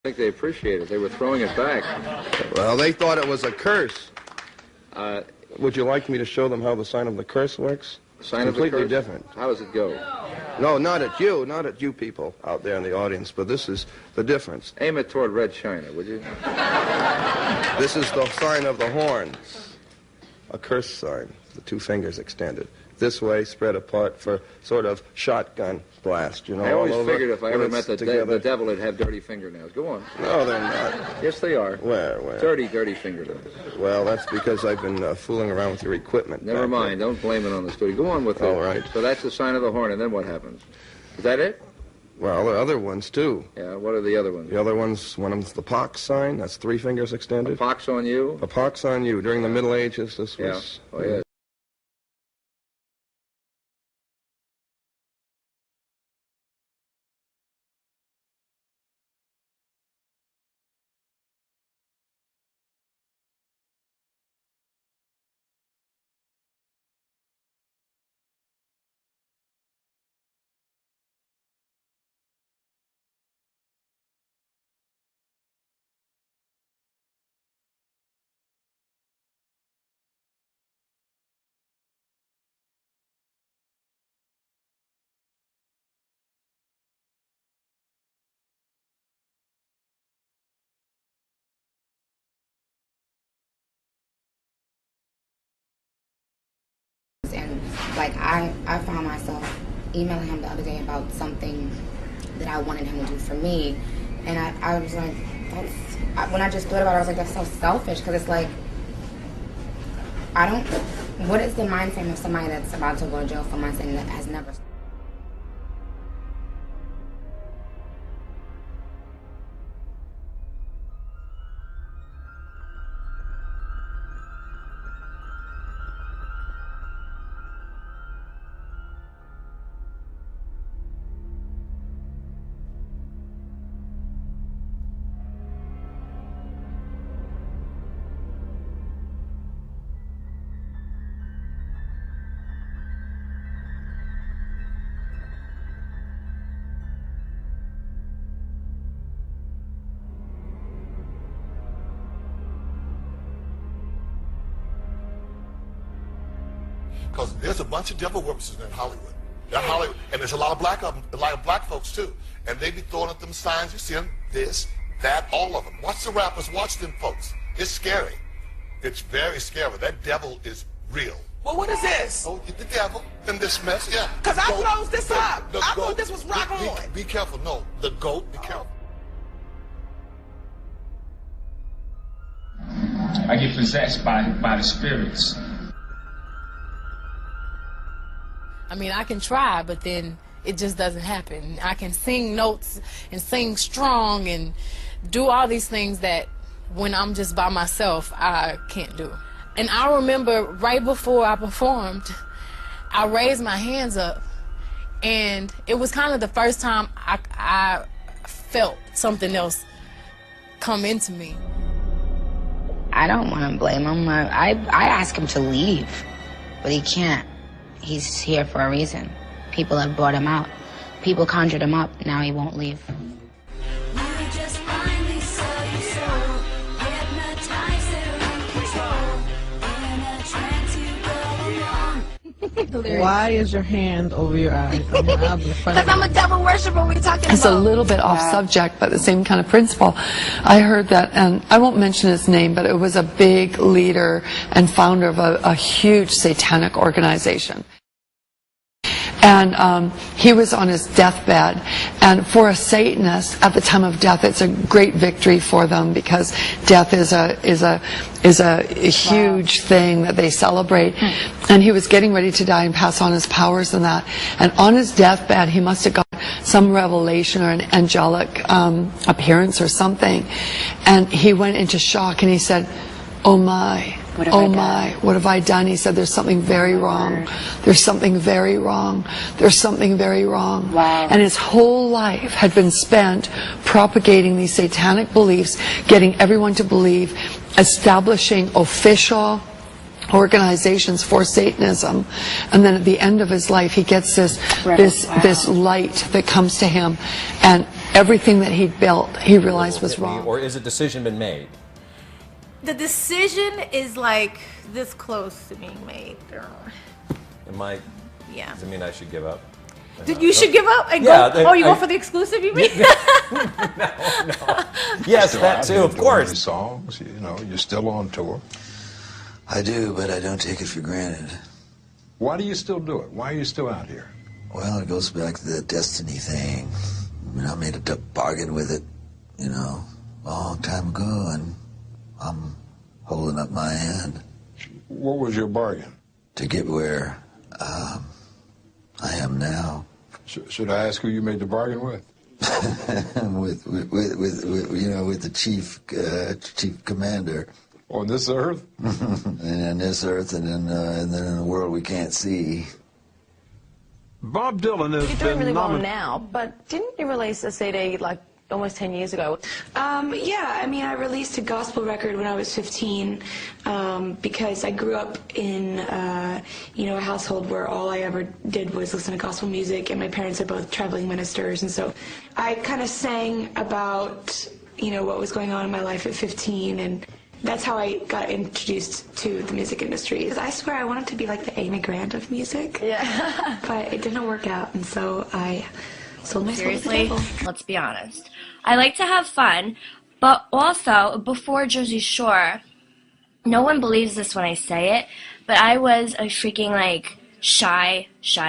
I think they appreciate it. They were throwing it back. Well, they thought it was a curse. Would you like me to show them how the sign of the curse works? Sign of the curse? Completely different. How does it go? No, not at you people out there in the audience, but this is the difference. Aim it toward Red China, would you? This is the sign of the horn. A curse sign, the two fingers extended. This way, spread apart for sort of shotgun blast, you know. I always all over. figured if I ever met the devil, it'd have dirty fingernails. Go on. No, they're not. Yes, they are. Where? Dirty fingernails. Well, that's because I've been fooling around with your equipment. Never mind. Don't blame it on the studio. Go on with it. All right. So that's the sign of the horn, and then what happens? Is that it? Well, there are other ones, too. Yeah, what are the other ones? The other ones, one of them's the pox sign. That's 3 fingers extended. A pox on you? A pox on you. During the Middle Ages, this was... Yeah. Oh, yeah. And like I found myself emailing him the other day about something that I wanted him to do for me, and I was like, when I just thought about it, I was like, that's so selfish, because it's like, what is the mind frame of somebody that's about to go to jail for months and that has never... Because there's a bunch of devil worshipers in Hollywood. And there's a lot of black folks too. And they be throwing up them signs. You see them, this, that, all of them. Watch the rappers, watch them folks. It's scary. It's very scary. That devil is real. Well, what is this? Oh, the devil in this mess, yeah. Because I closed this up. I thought this was rock on. Be careful. No, the goat, be careful. I get possessed by the spirits. I mean, I can try, but then it just doesn't happen. I can sing notes and sing strong and do all these things that when I'm just by myself, I can't do. And I remember right before I performed, I raised my hands up, and it was kind of the first time I felt something else come into me. I don't want to blame him. I ask him to leave, but he can't. He's here for a reason. People have brought him out. People conjured him up. Now he won't leave. Why is your hand over your eyes? Because I'm a devil worshiper. We're talking about. It's a little bit off subject, but the same kind of principle. I heard that, and I won't mention his name, but it was a big leader and founder of a huge satanic organization. And he was on his deathbed, and for a Satanist at the time of death, it's a great victory for them, because death is a huge thing that they celebrate. And he was getting ready to die and pass on his powers and that. And on his deathbed, he must have got some revelation or an angelic appearance or something, and he went into shock and he said, "Oh my. Oh my, what have I done?" He said, "There's something very wrong. There's something very wrong. There's something very wrong." Wow. And his whole life had been spent propagating these satanic beliefs, getting everyone to believe, establishing official organizations for Satanism. And then at the end of his life, he gets this light that comes to him, and everything that he'd built, he realized was wrong. Or is a decision been made? The decision is like this close to being made. Yeah. Does it mean I should give up? You should give up and yeah, go. You go for the exclusive, you mean? No. Yes, that too, of course. Songs, you know, you're still on tour. I do, but I don't take it for granted. Why do you still do it? Why are you still out here? Well, it goes back to the destiny thing. I mean, I made a bargain with it, you know, a long time ago, and I'm holding up my hand. What was your bargain? To get where I am now. Should I ask who you made the bargain with? with the chief commander. On this earth? And on this earth, and then in a world we can't see. Bob Dylan has You're doing really well now, but didn't you release a CD like almost 10 years ago? Yeah, I mean, I released a gospel record when I was 15 because I grew up in, a household where all I ever did was listen to gospel music, and my parents are both traveling ministers, and so I kind of sang about, what was going on in my life at 15, and that's how I got introduced to the music industry. I swear I wanted to be like the Amy Grant of music, yeah, but it didn't work out, and so I sold my soul to the devil. Let's be honest. I like to have fun, but also, before Jersey Shore, no one believes this when I say it, but I was a freaking, shy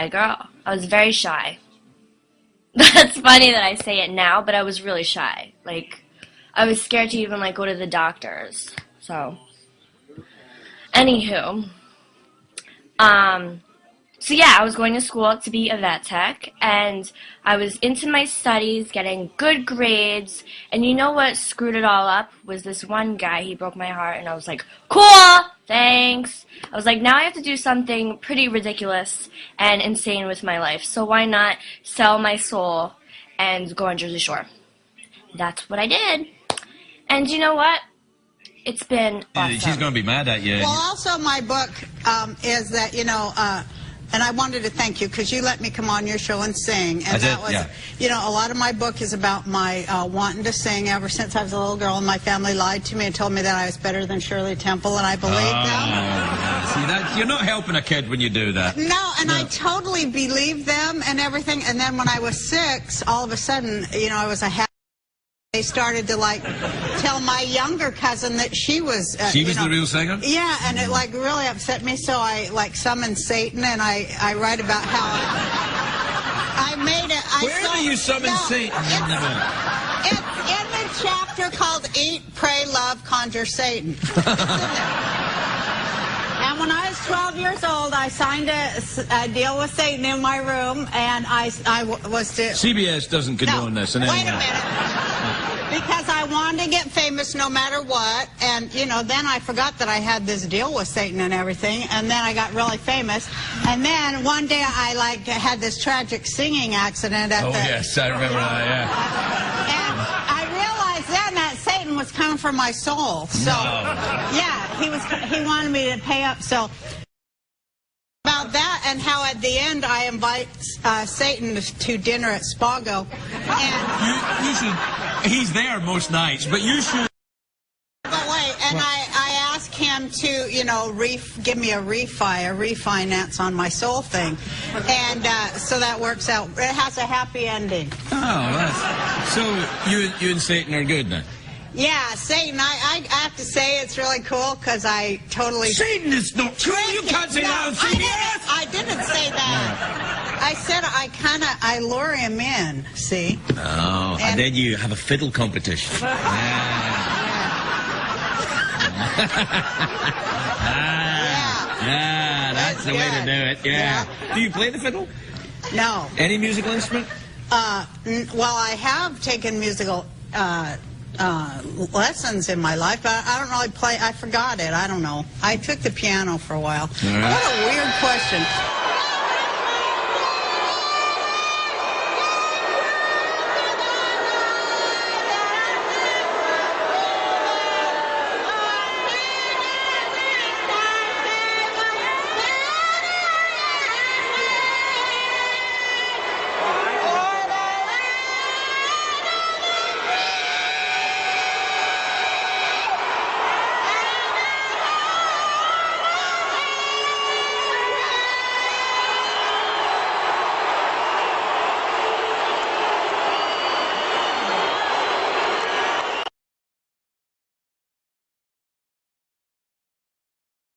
girl. I was very shy. That's funny that I say it now, but I was really shy. I was scared to even, go to the doctors. So, anywho, so yeah, I was going to school to be a vet tech, and I was into my studies, getting good grades, and you know what screwed it all up? Was this one guy. He broke my heart, and I was like, cool, thanks. I was like, now I have to do something pretty ridiculous and insane with my life, so why not sell my soul and go on Jersey Shore? That's what I did. And you know what? It's been awesome. She's going to be mad at you. Well, also my book is that, and I wanted to thank you because you let me come on your show and sing. And that was, a lot of my book is about my wanting to sing ever since I was a little girl, and my family lied to me and told me that I was better than Shirley Temple, and I believed them. See, you're not helping a kid when you do that. No, and I totally believed them and everything. And then when I was 6, all of a sudden, I was a happy. They started to tell my younger cousin that she was the real singer? Yeah, and it really upset me, so I summoned Satan, and I write about how I made it. Where do you summon Satan? It's in the chapter called Eat, Pray, Love, Conjure Satan. And when I was 12 years old, I signed a deal with Satan in my room, and I was to... CBS doesn't condone this. Wait a minute. Because I wanted to get famous no matter what, and, then I forgot that I had this deal with Satan and everything, and then I got really famous, and then one day I, had this tragic singing accident at yes, I remember that, yeah. And I realized then that Satan was coming for my soul, so, yeah, he wanted me to pay up, so... About that, and how at the end I invite Satan to dinner at Spago. And you should. He's there most nights, but you should. But wait, and I ask him to, give me a refinance on my soul thing, and so that works out. It has a happy ending. Oh, so you and Satan are good then. Yeah, Satan, I have to say it's really cool because I totally... Satan is not cool. You can't say that on CBS. I didn't say that. I said I lure him in, see? Oh, and then you have a fiddle competition. That's the way to do it, yeah. Do you play the fiddle? No. Any musical instrument? Well, I have taken musical... lessons in my life, but I don't really play. I forgot it. I don't know. I took the piano for a while. What a weird question.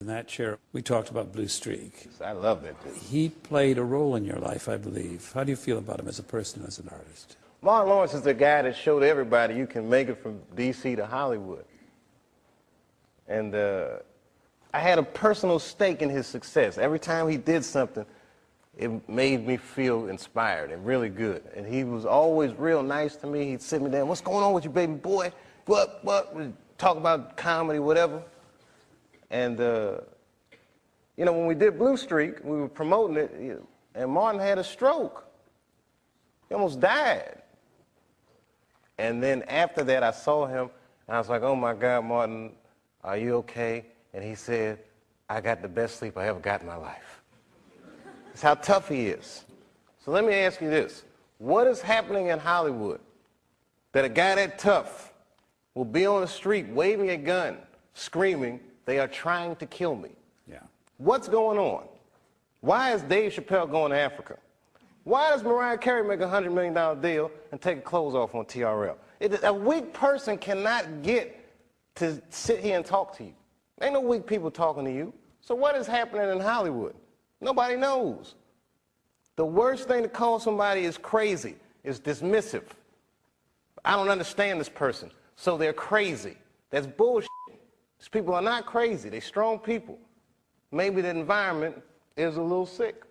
In that chair, we talked about Blue Streak. I love that dude. He played a role in your life, I believe. How do you feel about him as a person, as an artist? Martin Lawrence is the guy that showed everybody you can make it from D.C. to Hollywood. And I had a personal stake in his success. Every time he did something, it made me feel inspired and really good. And he was always real nice to me. He'd sit me down, "What's going on with you, baby boy? What? We'd talk about comedy, whatever." And, you know, when we did Blue Streak, we were promoting it, and Martin had a stroke. He almost died. And then after that, I saw him, and I was like, "Oh, my God, Martin, are you okay?" And he said, "I got the best sleep I ever got in my life." That's how tough he is. So let me ask you this. What is happening in Hollywood that a guy that tough will be on the street waving a gun, screaming, "They are trying to kill me"? Yeah. What's going on? Why is Dave Chappelle going to Africa? Why does Mariah Carey make a $100 million deal and take her clothes off on TRL? A weak person cannot get to sit here and talk to you. Ain't no weak people talking to you. So what is happening in Hollywood? Nobody knows. The worst thing to call somebody is crazy, is dismissive. I don't understand this person, so they're crazy. That's bullshit. These people are not crazy. They're strong people. Maybe the environment is a little sick.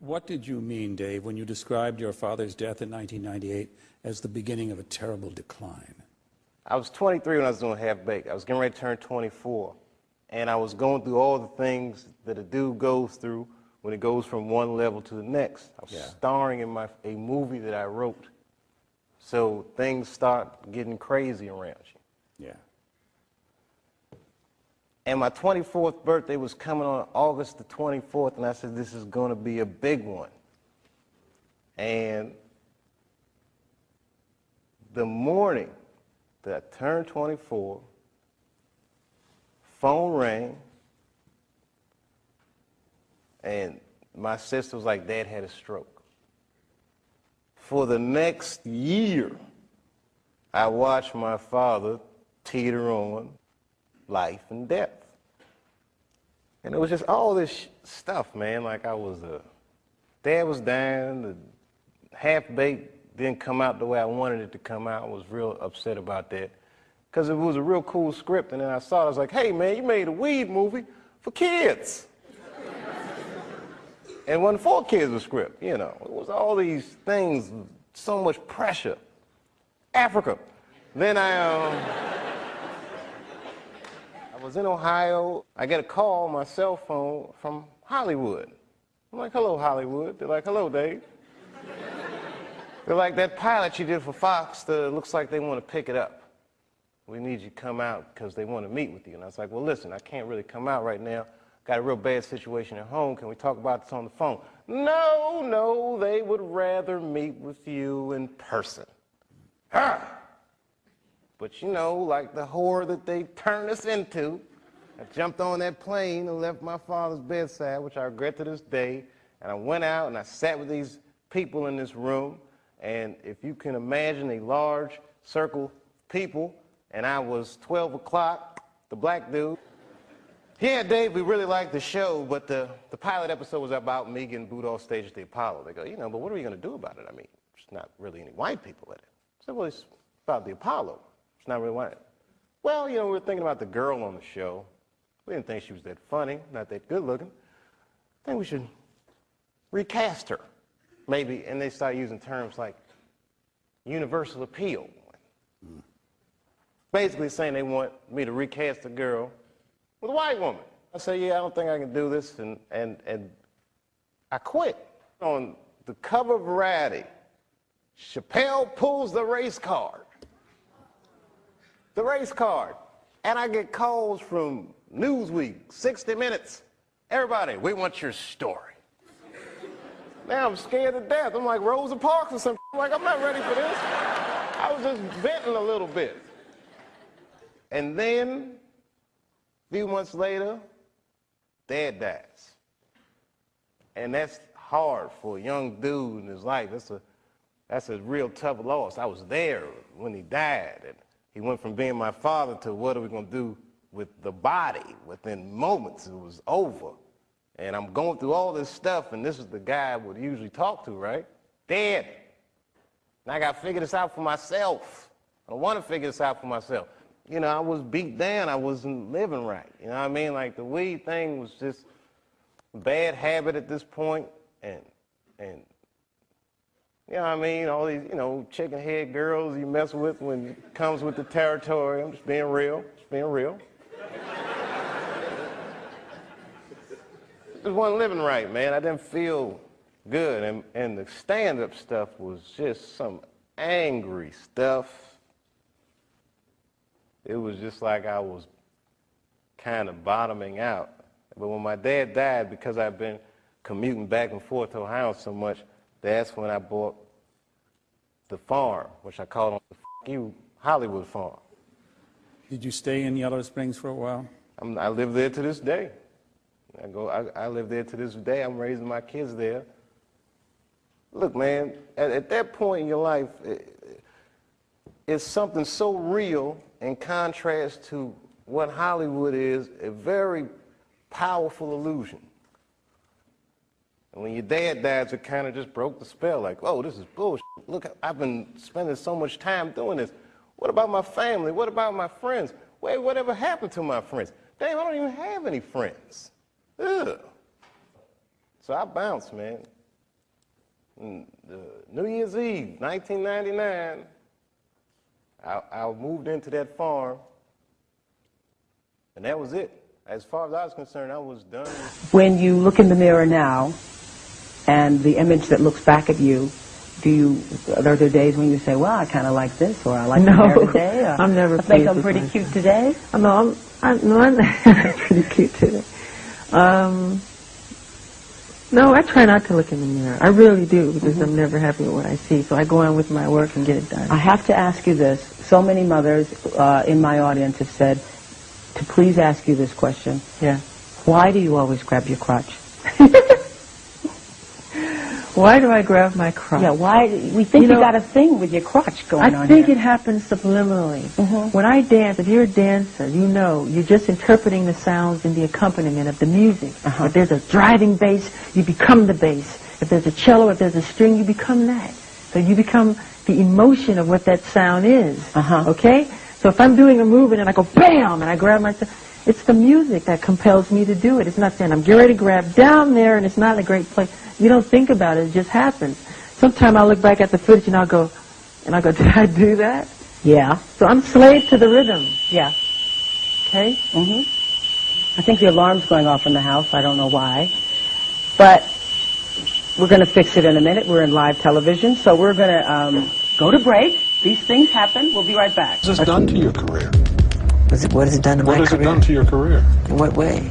What did you mean, Dave, when you described your father's death in 1998 as the beginning of a terrible decline? I was 23 when I was doing Half Baked. I was getting ready to turn 24. And I was going through all the things that a dude goes through when it goes from one level to the next. I was starring in a movie that I wrote. So things start getting crazy around you. Yeah. And my 24th birthday was coming on August the 24th, and I said, this is going to be a big one. And the morning that I turned 24, phone rang, and my sister was like, Dad had a stroke. For the next year, I watched my father teeter on life and death. And it was just all this stuff, man. Like Dad was dying, the Half-Baked didn't come out the way I wanted it to come out. I was real upset about that. Because it was a real cool script, and then I saw it, I was like, hey, man, you made a weed movie for kids. And it wasn't for kids, the script, you know. It was all these things, so much pressure. Africa. Then I was in Ohio. I get a call on my cell phone from Hollywood. I'm like, hello, Hollywood. They're like, hello, Dave. They're like, that pilot you did for Fox, looks like they want to pick it up. We need you to come out because they want to meet with you. And I was like, well, listen, I can't really come out right now. Got a real bad situation at home. Can we talk about this on the phone? No, they would rather meet with you in person. But you know, like the whore that they turned us into, I jumped on that plane and left my father's bedside, which I regret to this day, and I went out and I sat with these people in this room, and if you can imagine a large circle of people, and I was 12 o'clock, the black dude. Yeah, Dave, we really liked the show, but the pilot episode was about me getting booed off stage at the Apollo. They go, you know, but what are we going to do about it? I mean, there's not really any white people in it. I said, well, it's about the Apollo. It's not really white. Well, you know, we were thinking about the girl on the show. We didn't think she was that funny, not that good looking. I think we should recast her, maybe. And they started using terms like universal appeal. Basically saying they want me to recast a girl with a white woman. I said, yeah, I don't think I can do this, and I quit. On the cover of Variety, Chappelle pulls the race card. The race card. And I get calls from Newsweek, 60 Minutes. Everybody, we want your story. Now I'm scared to death. I'm like Rosa Parks or something. I'm like, I'm not ready for this. I was just venting a little bit. And then, a few months later, Dad dies. And that's hard for a young dude in his life. That's a real tough loss. I was there when he died. And he went from being my father to what are we going to do with the body? Within moments, it was over. And I'm going through all this stuff, and this is the guy I would usually talk to, right? Dead. And I got to figure this out for myself. I don't want to figure this out for myself. You know, I was beat down. I wasn't living right. You know what I mean? Like, the weed thing was just a bad habit at this point. And you know what I mean? All these, you know, chicken head girls you mess with when it comes with the territory. I'm just being real. Just being real. Just wasn't living right, man. I didn't feel good. And the stand-up stuff was just some angry stuff. It was just like I was kind of bottoming out. But when my dad died, because I've been commuting back and forth to Ohio so much, that's when I bought the farm, which I called the Hollywood farm. Did you stay in Yellow Springs for a while? I live there to this day. I live there to this day. I'm raising my kids there. Look, man, at that point in your life, it's something so real in contrast to what Hollywood is, a very powerful illusion. And when your dad dies, it kind of just broke the spell. Like, oh, this is bullshit. Look, I've been spending so much time doing this. What about my family? What about my friends? Wait, whatever happened to my friends? Damn, I don't even have any friends. Ugh. So I bounced, man. New Year's Eve, 1999, I moved into that farm, and that was it. As far as I was concerned, I was done. When you look in the mirror now, and the image that looks back at you, are there days when you say, well, I kind of like this, or I like my hair today, or I'm never I think I'm pretty cute today? No, I'm pretty cute today. No, I try not to look in the mirror. I really do, because I'm never happy with what I see. So I go on with my work and get it done. I have to ask you this. So many mothers in my audience have said to please ask you this question. Yeah. Why do you always grab your crotch? Why do I grab my crotch? Yeah, why? We think you got a thing with your crotch going on I think here. it happens subliminally. When I dance, if you're a dancer, you know, you're just interpreting the sounds and the accompaniment of the music. If there's a driving bass, you become the bass. If there's a cello, if there's a string, you become that. So you become the emotion of what that sound is. Okay? So if I'm doing a move and then I go bam and I grab myself, it's the music that compels me to do it. It's not saying I'm getting ready to grab down there and it's not in a great place. You don't think about it, it just happens. Sometimes I'll look back at the footage and I'll go, did I do that? Yeah. So I'm slave to the rhythm. Yeah. Okay? I think the alarm's going off in the house. I don't know why. But we're going to fix it in a minute. We're in live television, so we're going to go to break. These things happen. We'll be right back. What has this done to your career? What has it done to my career? What has it done to your career? In what way?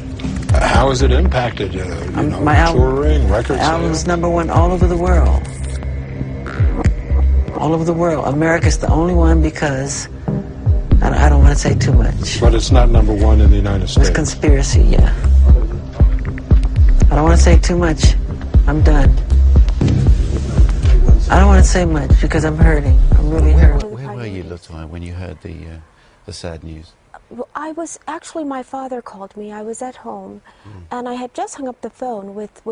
How has it impacted, my touring, record album's sales? #1 all over the world. All over the world. America's the only one because I don't want to say too much. But it's not #1 in the United States. It's conspiracy, yeah. I don't want to say too much. I'm done. I don't want to say much because I'm hurting. I'm really hurting. Where were you, Latoya, when you heard the sad news? Well, actually, my father called me. I was at home, and I had just hung up the phone with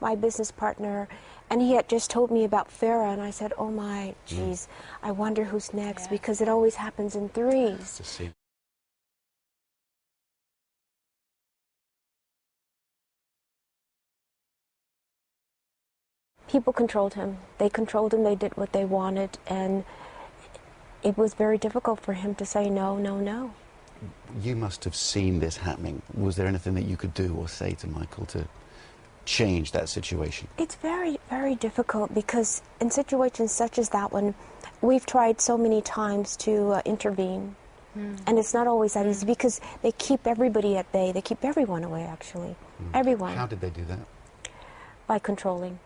my business partner, and he had just told me about Farrah, and I said, oh my, geez, I wonder who's next, because it always happens in threes. People controlled him. They controlled him. They did what they wanted, and it was very difficult for him to say no, no, no. You must have seen this happening. Was there anything that you could do or say to Michael to change that situation? It's very, very difficult because in situations such as that one, we've tried so many times to intervene. And it's not always that easy because they keep everybody at bay. They keep everyone away, actually. Everyone. How did they do that? By controlling.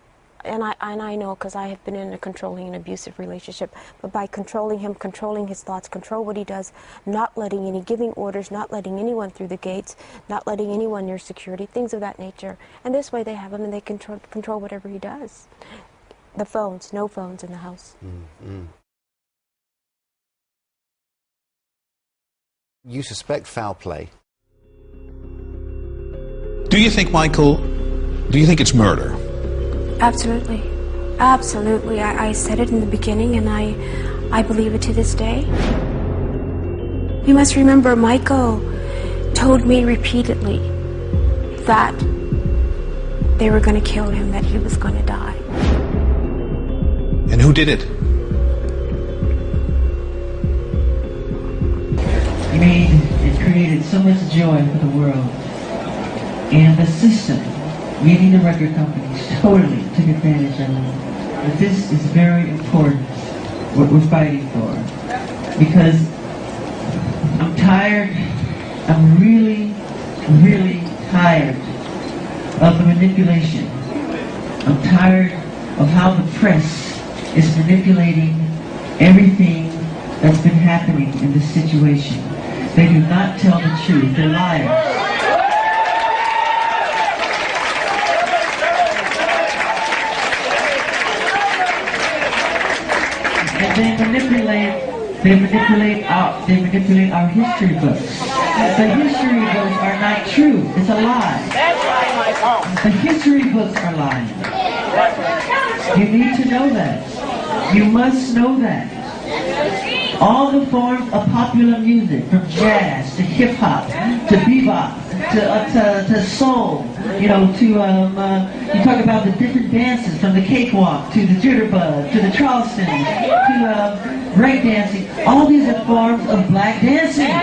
And I know because I have been in a controlling and abusive relationship, but by controlling him, controlling his thoughts, control what he does, not letting any, giving orders, not letting anyone through the gates, not letting anyone near security, things of that nature. And this way they have him and they control whatever he does. The phones, no phones in the house. You suspect foul play. Do you think, Michael, do you think it's murder? Absolutely. Absolutely. I said it in the beginning and I believe it to this day. You must remember, Michael told me repeatedly that they were going to kill him, that he was going to die. And who did it? He made and created so much joy for the world. And the system, meaning the record companies, totally took advantage of it. But this is very important, what we're fighting for. Because I'm tired, I'm really, really tired of the manipulation. I'm tired of how the press is manipulating everything that's been happening in this situation. They do not tell the truth, they're liars. And they manipulate our history books. The history books are not true. It's a lie. The history books are lying. You need to know that. You must know that. All the forms of popular music, from jazz to hip hop to bebop to soul, you know, to you talk about the different dances, from the cakewalk to the jitterbug to the Charleston to break dancing. All these are forms of black dancing.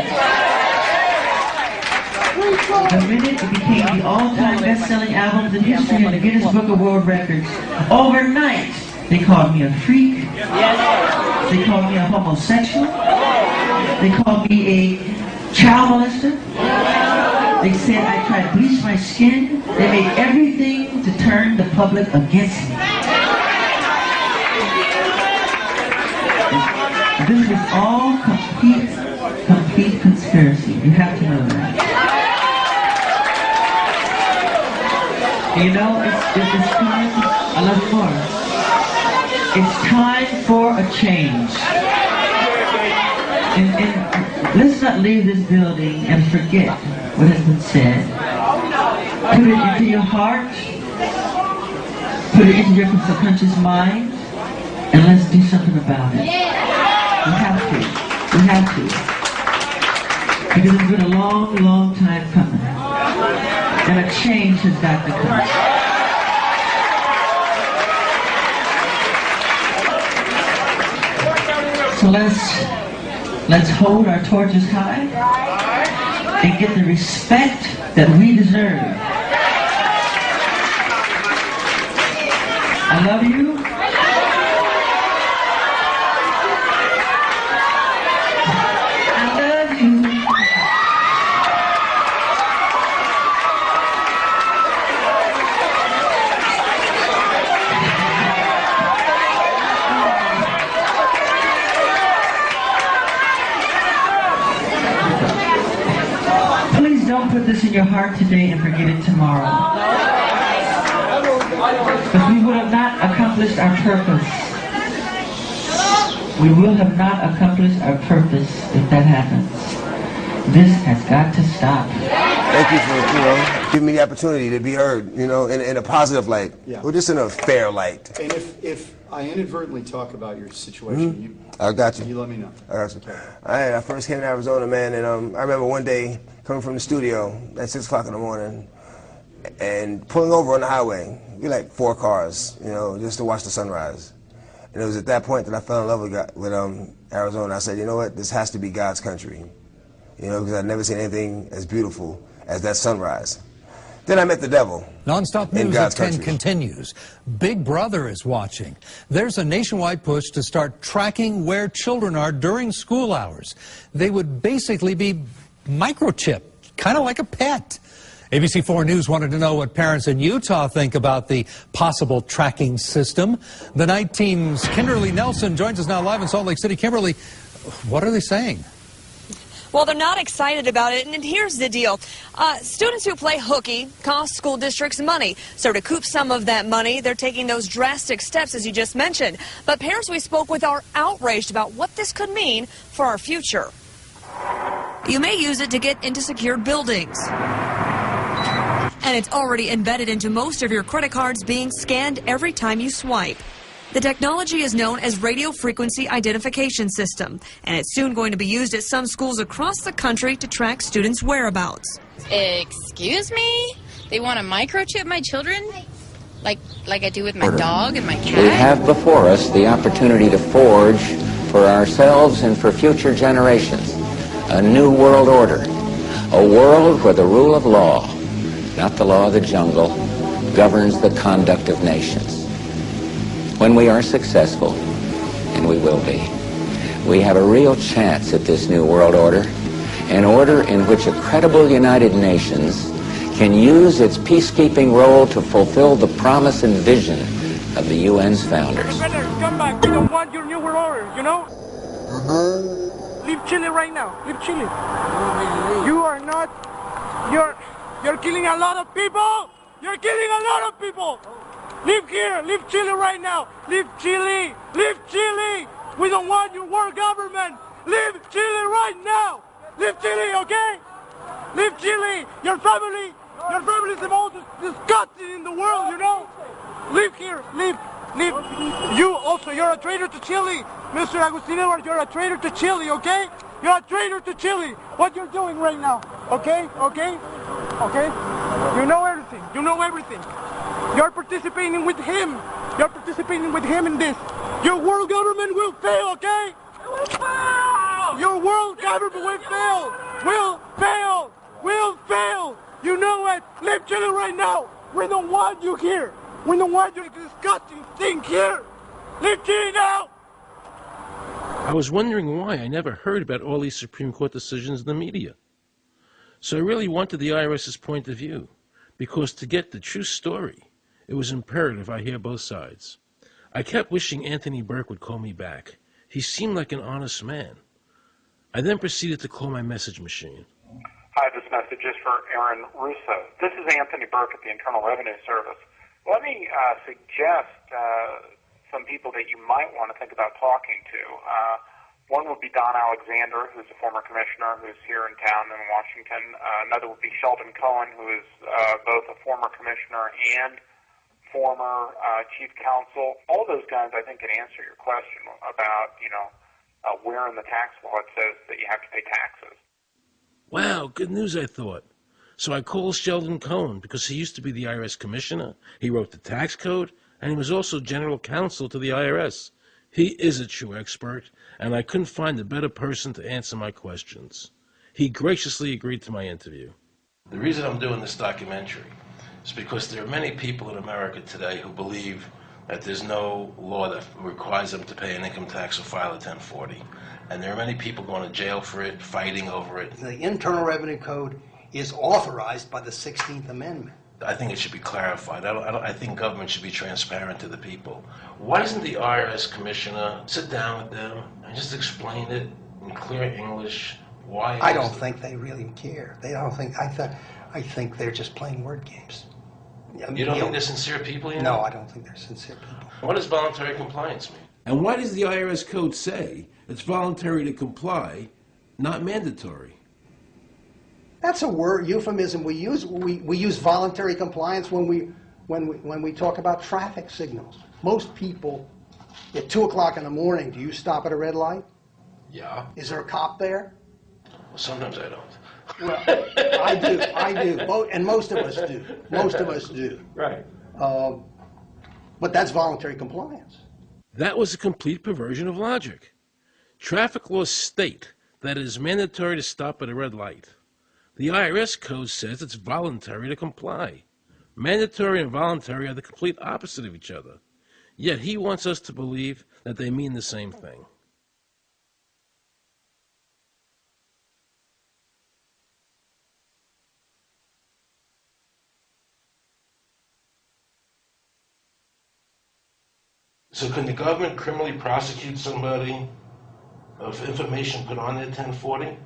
The minute it became the all-time best-selling albums in history in the Guinness Book of World Records, overnight they called me a freak. They called me a homosexual. They called me a child molester. They said I tried to bleach my skin. They made everything to turn the public against me. This is all complete conspiracy. You have to know that. You know, it's time. I love you more. It's time for a change. And let's not leave this building and forget what has been said. Put it into your heart. Put it into your subconscious mind. And let's do something about it. We have to. We have to. Because it's been a long, long time coming. And a change has got to come. So let's hold our torches high and get the respect that we deserve. I love you. I love you. Don't put this in your heart today and forget it tomorrow. But we would have not accomplished our purpose. We will have not accomplished our purpose if that happens. This has got to stop. Thank you for, giving me the opportunity to be heard, in a positive light. Yeah. Or just in a fair light. And if I inadvertently talk about your situation, I got you. You let me know. I got you. I first came to Arizona, man, and I remember one day coming from the studio at 6 o'clock in the morning and pulling over on the highway. We like 4 cars, just to watch the sunrise. And it was at that point that I fell in love with Arizona. I said, you know what, this has to be God's country. Because I'd never seen anything as beautiful as that sunrise. Then I met the devil. Nonstop in News God's at 10 country. continues. Big Brother is watching. There's a nationwide push to start tracking where children are during school hours. They would basically be microchipped, kind of like a pet. ABC4 News wanted to know what parents in Utah think about the possible tracking system. The night team's Kimberly Nelson joins us now live in Salt Lake City. Kimberly, what are they saying? Well, they're not excited about it, and here's the deal. Students who play hooky cost school districts money. So to recoup some of that money, they're taking those drastic steps, as you just mentioned. But parents we spoke with are outraged about what this could mean for our future. You may use it to get into secured buildings. And it's already embedded into most of your credit cards, being scanned every time you swipe. The technology is known as Radio Frequency Identification System, and it's soon going to be used at some schools across the country to track students' whereabouts. Excuse me? They want to microchip my children? Like I do with my dog and my cat? We have before us the opportunity to forge for ourselves and for future generations a new world order, a world where the rule of law, not the law of the jungle, governs the conduct of nations. When we are successful, and we will be, we have a real chance at this new world order, an order in which a credible United Nations can use its peacekeeping role to fulfill the promise and vision of the UN's founders. You better come back. We don't want your new world order, you know? Leave Chile right now. Leave Chile. You are not... You're killing a lot of people! You're killing a lot of people! Leave here! Leave Chile right now! Leave Chile! Leave Chile! We don't want your world government! Leave Chile right now! Leave Chile, okay? Leave Chile! Your family is the most disgusting in the world, you know? Leave here! Leave! Leave! You also, you're a traitor to Chile! Mr. Agustino, you're a traitor to Chile, okay? You're a traitor to Chile! What you're doing right now, okay? Okay? Okay? You know everything. You know everything. You're participating with him. You're participating with him in this. Your world government will fail, okay? It will fail! Your world government will fail! Will fail! Will fail! You know it! Leave Chile right now! We don't want you here! We don't want your disgusting thing here! Leave Chile now! I was wondering why I never heard about all these Supreme Court decisions in the media. So I really wanted the IRS's point of view, because to get the true story, it was imperative I hear both sides. I kept wishing Anthony Burke would call me back. He seemed like an honest man. I then proceeded to call my message machine. Hi, this message is for Aaron Russo. This is Anthony Burke at the Internal Revenue Service. Let me suggest some people that you might want to think about talking to. One would be Don Alexander, who's a former commissioner who's here in town in Washington. Another would be Sheldon Cohen, who is both a former commissioner and former chief counsel. All those guys, I think, can answer your question about, where in the tax law it says that you have to pay taxes. Wow, good news, I thought. So I called Sheldon Cohen because he used to be the IRS commissioner. He wrote the tax code, and he was also general counsel to the IRS. He is a true expert, and I couldn't find a better person to answer my questions. He graciously agreed to my interview. The reason I'm doing this documentary is because there are many people in America today who believe that there's no law that requires them to pay an income tax or file a 1040. And there are many people going to jail for it, fighting over it. The Internal Revenue Code is authorized by the 16th Amendment. I think it should be clarified. I think government should be transparent to the people. Why doesn't the IRS commissioner sit down with them and just explain it in clear English? Why? I don't think they really care. They don't think. I think they're just playing word games. You don't think they're sincere people? No, I don't think they're sincere people. What does voluntary compliance mean? And why does the IRS code say it's voluntary to comply, not mandatory? That's a word euphemism we use. We use voluntary compliance when we talk about traffic signals. Most people, at 2 o'clock in the morning, do you stop at a red light? Yeah. Is there a cop there? Well, sometimes I don't. Well, I do, and most of us do. Most of us do. Right. But that's voluntary compliance. That was a complete perversion of logic. Traffic laws state that it is mandatory to stop at a red light. The IRS code says it's voluntary to comply. Mandatory and voluntary are the complete opposite of each other. Yet he wants us to believe that they mean the same thing. So can the government criminally prosecute somebody of information put on their 1040?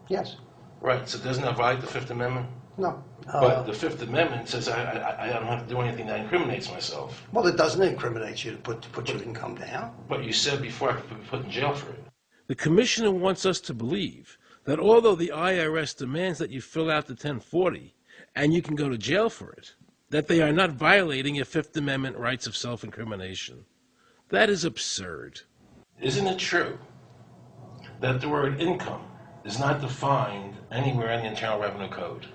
Yes. Right, so doesn't that violate the Fifth Amendment? No. But the Fifth Amendment says I don't have to do anything that incriminates myself. Well, it doesn't incriminate you to put your income down. But you said before I could be put in jail for it. The commissioner wants us to believe that although the IRS demands that you fill out the 1040 and you can go to jail for it, that they are not violating your Fifth Amendment rights of self-incrimination. That is absurd. Isn't it true that the word income is not defined anywhere in the Internal Revenue Code?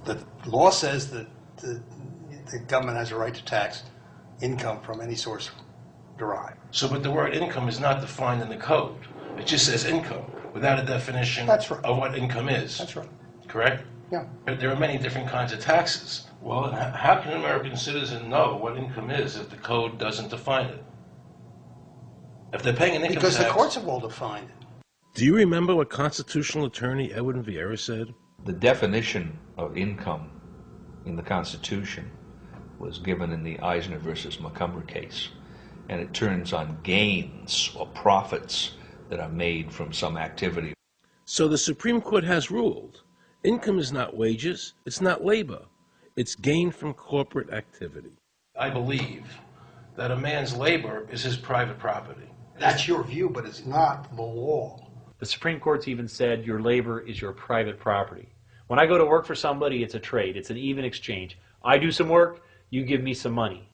The law says that the government has a right to tax income from any source derived. So, but the word income is not defined in the code. It just says income without a definition of what income is. That's right. Correct? Yeah. But there are many different kinds of taxes. Well, how can an American citizen know what income is if the code doesn't define it? If they're paying an income because tax... the courts have all defined it. Do you remember what constitutional attorney Edwin Vieira said? The definition of income in the Constitution was given in the Eisner versus Macomber case, and it turns on gains or profits that are made from some activity. So the Supreme Court has ruled income is not wages, it's not labor, it's gain from corporate activity. I believe that a man's labor is his private property. That's your view, but it's not the law. The Supreme Court's even said your labor is your private property. When I go to work for somebody, it's a trade. It's an even exchange. I do some work, you give me some money.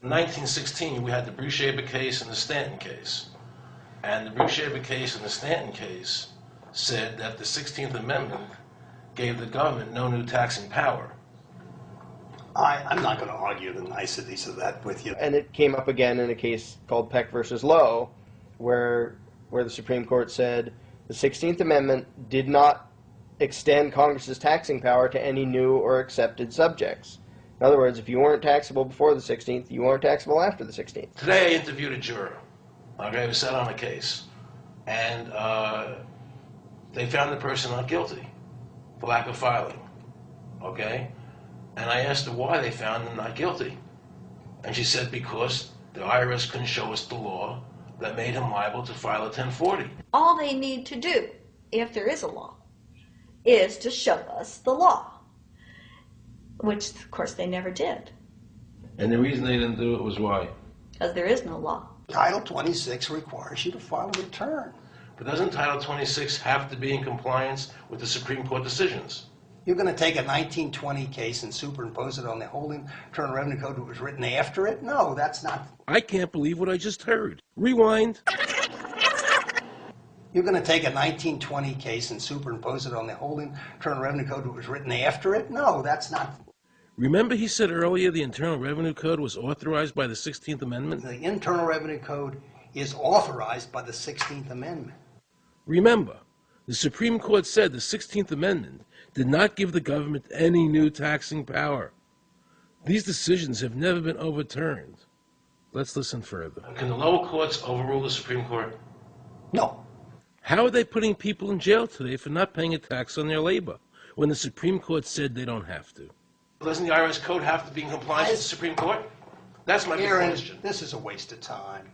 In 1916, we had the Bruce-Shaber case and the Stanton case. And the Bruce-Shaber case and the Stanton case said that the 16th Amendment gave the government no new taxing power. I'm not going to argue the niceties of that with you. And it came up again in a case called Peck versus Lowe, where the Supreme Court said the 16th Amendment did not extend Congress's taxing power to any new or accepted subjects. In other words, if you weren't taxable before the 16th, you weren't taxable after the 16th. Today I interviewed a juror, okay, who sat on a case, and they found the person not guilty for lack of filing, okay? And I asked her why they found him not guilty. And she said because the IRS couldn't show us the law that made him liable to file a 1040. All they need to do, if there is a law, is to show us the law, which, of course, they never did. And the reason they didn't do it was why? Because there is no law. Title 26 requires you to file a return. But doesn't Title 26 have to be in compliance with the Supreme Court decisions? You're going to take a 1920 case and superimpose it on the whole Internal Revenue Code that was written after it? No, that's not. I can't believe what I just heard. Rewind. You're going to take a 1920 case and superimpose it on the whole Internal Revenue Code that was written after it? No, that's not. Remember he said earlier the Internal Revenue Code was authorized by the 16th Amendment? The Internal Revenue Code is authorized by the 16th Amendment. Remember, the Supreme Court said the 16th Amendment did not give the government any new taxing power. These decisions have never been overturned. Let's listen further. Can the lower courts overrule the Supreme Court? No. How are they putting people in jail today for not paying a tax on their labor when the Supreme Court said they don't have to? Doesn't the IRS code have to be in compliance with the Supreme Court? That's my big question. This is a waste of time.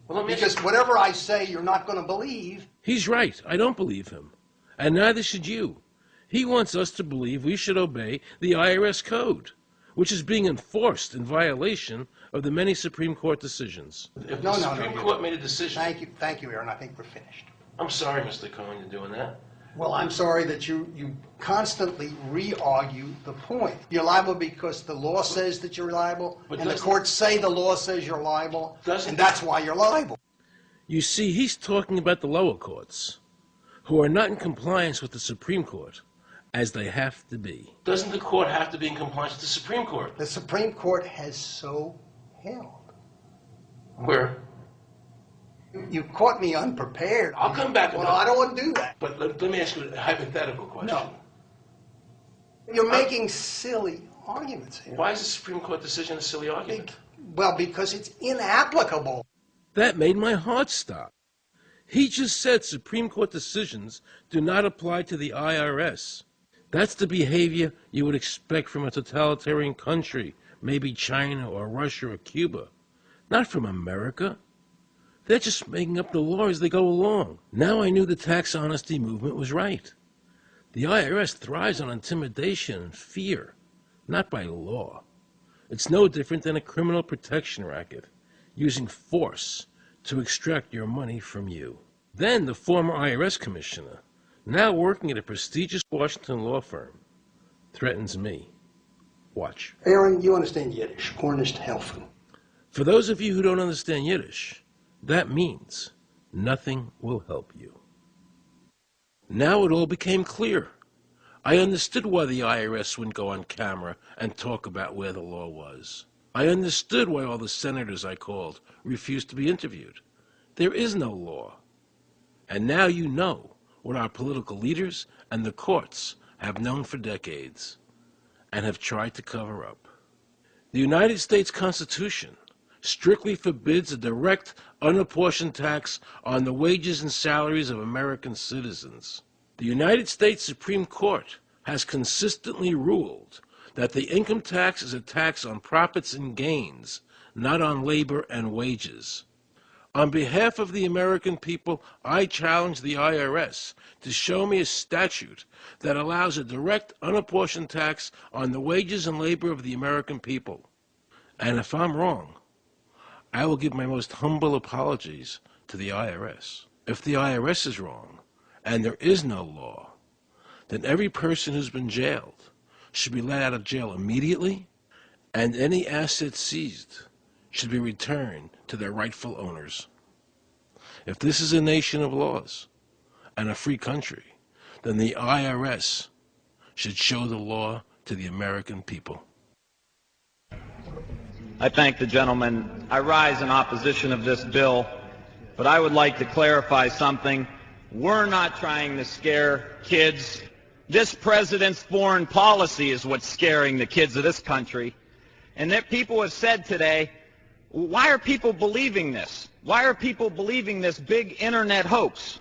Well, because whatever I say, you're not going to believe. He's right. I don't believe him. And neither should you. He wants us to believe we should obey the IRS code, which is being enforced in violation of the many Supreme Court decisions. If the Supreme Court made a decision... Thank you, Aaron. I think we're finished. I'm sorry, Mr. Cohen, you're doing that. Well, I'm sorry that you constantly re-argue the point. You're liable because the law says that you're liable, and the courts say the law says you're liable, and that's why you're liable. You see, he's talking about the lower courts, who are not in compliance with the Supreme Court, as they have to be. Doesn't the court have to be in compliance with the Supreme Court? The Supreme Court has so held. Where? You caught me unprepared. I'll come back. Well, I don't want to do that. But let me ask you a hypothetical question. No. You're making silly arguments here. Why is the Supreme Court decision a silly argument? Well, because it's inapplicable. That made my heart stop. He just said Supreme Court decisions do not apply to the IRS. That's the behavior you would expect from a totalitarian country, maybe China or Russia or Cuba. Not from America. They're just making up the law as they go along. Now I knew the tax honesty movement was right. The IRS thrives on intimidation and fear, not by law. It's no different than a criminal protection racket, using force to extract your money from you. Then the former IRS commissioner, now working at a prestigious Washington law firm, threatens me. Watch. Aaron, you understand Yiddish. Ornish helfen. For those of you who don't understand Yiddish, that means nothing will help you. Now it all became clear. I understood why the IRS wouldn't go on camera and talk about where the law was. I understood why all the senators I called refused to be interviewed. There is no law. And now you know what our political leaders and the courts have known for decades and have tried to cover up. The United States Constitution strictly forbids a direct, unapportioned tax on the wages and salaries of American citizens. The United States Supreme Court has consistently ruled that the income tax is a tax on profits and gains, not on labor and wages. On behalf of the American people, I challenge the IRS to show me a statute that allows a direct, unapportioned tax on the wages and labor of the American people. And if I'm wrong, I will give my most humble apologies to the IRS. If the IRS is wrong, and there is no law, then every person who's been jailed should be let out of jail immediately, and any assets seized should be returned to their rightful owners. If this is a nation of laws and a free country, then the IRS should show the law to the American people. I thank the gentleman. I rise in opposition of this bill, but I would like to clarify something. We're not trying to scare kids. This president's foreign policy is what's scaring the kids of this country. And that people have said today, why are people believing this? Why are people believing this big internet hoax?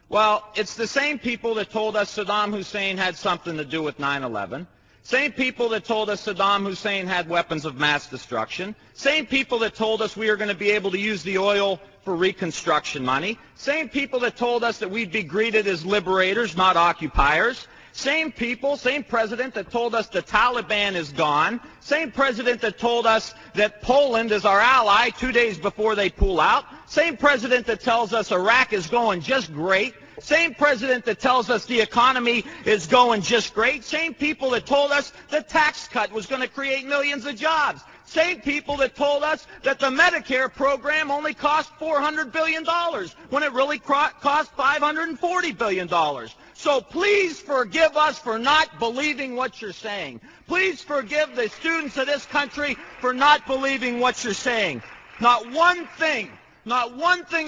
Well, it's the same people that told us Saddam Hussein had something to do with 9/11. Same people that told us Saddam Hussein had weapons of mass destruction. Same people that told us we were going to be able to use the oil for reconstruction money. Same people that told us that we'd be greeted as liberators, not occupiers. Same people, same president that told us the Taliban is gone. Same president that told us that Poland is our ally 2 days before they pull out. Same president that tells us Iraq is going just great. Same president that tells us the economy is going just great. Same people that told us the tax cut was going to create millions of jobs. Same people that told us that the Medicare program only cost $400 billion when it really cost $540 billion. So please forgive us for not believing what you're saying. Please forgive the students of this country for not believing what you're saying. Not one thing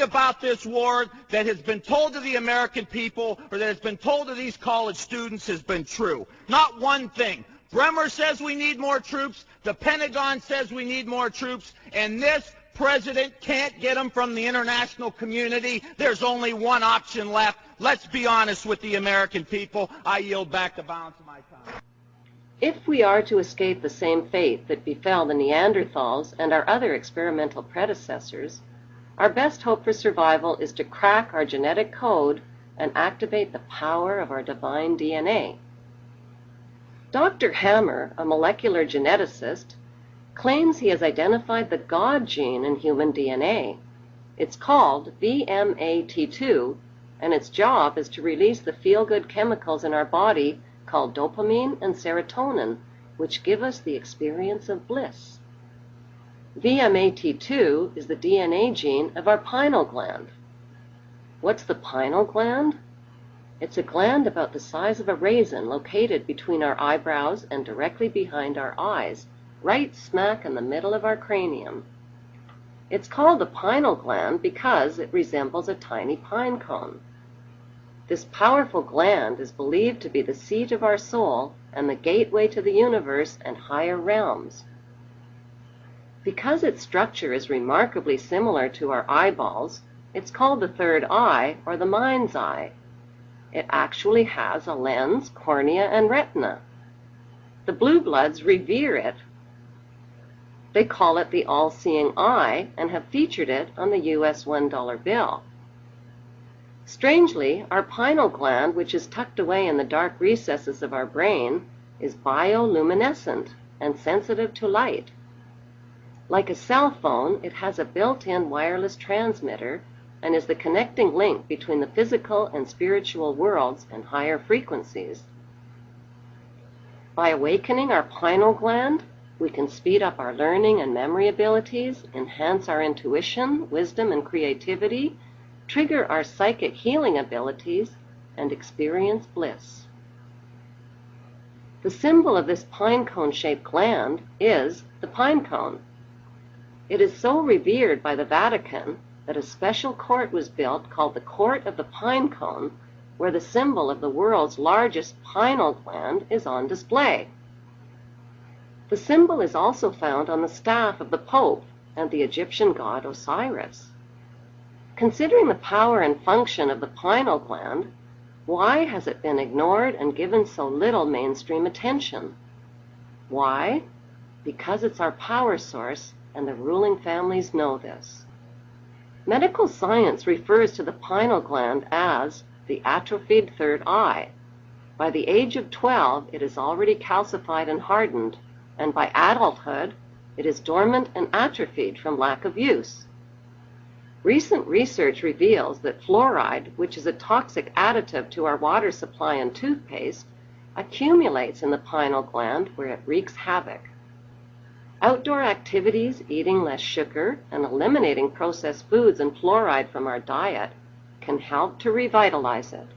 about this war that has been told to the American people or that has been told to these college students has been true. Not one thing. Bremer says we need more troops. The Pentagon says we need more troops. And this president can't get them from the international community. There's only one option left. Let's be honest with the American people. I yield back the balance of my time. If we are to escape the same fate that befell the Neanderthals and our other experimental predecessors, our best hope for survival is to crack our genetic code and activate the power of our divine DNA. Dr. Hammer, a molecular geneticist, claims he has identified the God gene in human DNA. It's called VMAT2, and its job is to release the feel-good chemicals in our body called dopamine and serotonin, which give us the experience of bliss. VMAT2 is the DNA gene of our pineal gland. What's the pineal gland? It's a gland about the size of a raisin located between our eyebrows and directly behind our eyes, right smack in the middle of our cranium. It's called a pineal gland because it resembles a tiny pine cone. This powerful gland is believed to be the seat of our soul and the gateway to the universe and higher realms. Because its structure is remarkably similar to our eyeballs, it's called the third eye or the mind's eye. It actually has a lens, cornea, and retina. The blue bloods revere it. They call it the all-seeing eye and have featured it on the US $1 bill. Strangely, our pineal gland, which is tucked away in the dark recesses of our brain, is bioluminescent and sensitive to light. Like a cell phone, it has a built-in wireless transmitter and is the connecting link between the physical and spiritual worlds and higher frequencies. By awakening our pineal gland, we can speed up our learning and memory abilities, enhance our intuition, wisdom, and creativity, trigger our psychic healing abilities, and experience bliss. The symbol of this pine cone-shaped gland is the pine cone. It is so revered by the Vatican that a special court was built called the Court of the Pine Cone, where the symbol of the world's largest pineal gland is on display. The symbol is also found on the staff of the Pope and the Egyptian god Osiris. Considering the power and function of the pineal gland, why has it been ignored and given so little mainstream attention? Why? Because it's our power source, and the ruling families know this. Medical science refers to the pineal gland as the atrophied third eye. By the age of 12, it is already calcified and hardened, and by adulthood, it is dormant and atrophied from lack of use. Recent research reveals that fluoride, which is a toxic additive to our water supply and toothpaste, accumulates in the pineal gland where it wreaks havoc. Outdoor activities, eating less sugar, and eliminating processed foods and fluoride from our diet can help to revitalize it.